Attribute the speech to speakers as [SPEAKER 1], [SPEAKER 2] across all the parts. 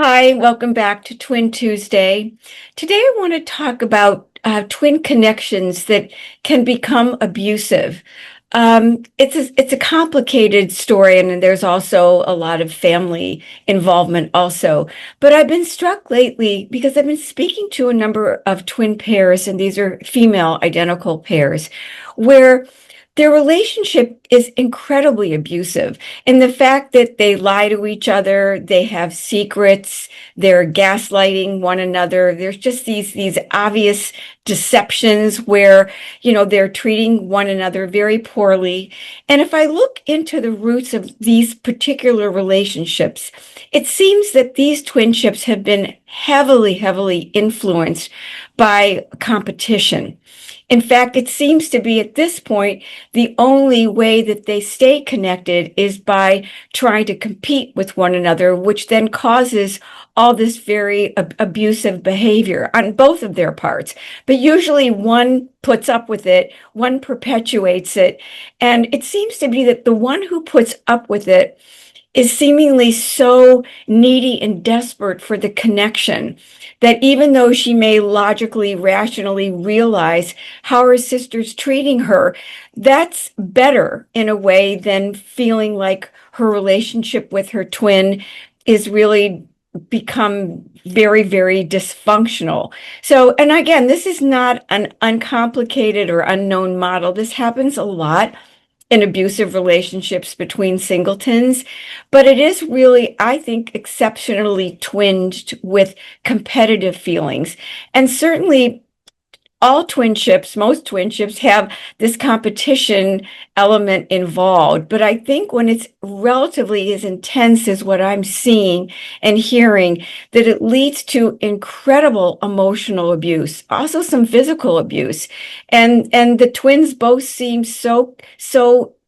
[SPEAKER 1] Hi, welcome back to Twin Tuesday. Today I want to talk about twin connections that can become abusive. It's a complicated story, and there's also a lot of family involvement also. But I've been struck lately because I've been speaking to a number of twin pairs, and these are female identical pairs, where their relationship is incredibly abusive. And the fact that they lie to each other, they have secrets, they're gaslighting one another. There's just these obvious deceptions where, they're treating one another very poorly. And if I look into the roots of these particular relationships, it seems that these twinships have been heavily, heavily influenced by competition. In fact, it seems to be at this point, the only way that they stay connected is by trying to compete with one another, which then causes all this very abusive behavior on both of their parts. But usually one puts up with it, one perpetuates it. And it seems to be that the one who puts up with it is seemingly so needy and desperate for the connection that even though she may logically, rationally realize how her sister's treating her, that's better in a way than feeling like her relationship with her twin is really become very, very dysfunctional. So, and again, this is not an uncomplicated or unknown model. This happens a lot in abusive relationships between singletons, but it is really, I think, exceptionally twinged with competitive feelings. And certainly most twinships have this competition element involved. But I think when it's relatively as intense as what I'm seeing and hearing, that it leads to incredible emotional abuse, also some physical abuse. And the twins both seem so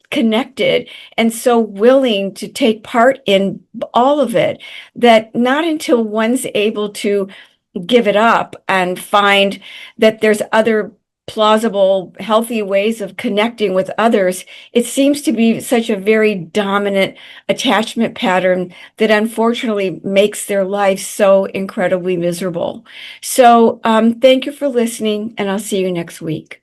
[SPEAKER 1] connected and so willing to take part in all of it that not until one's able to give it up and find that there's other plausible, healthy ways of connecting with others, it seems to be such a very dominant attachment pattern that unfortunately makes their life so incredibly miserable. So thank you for listening, and I'll see you next week.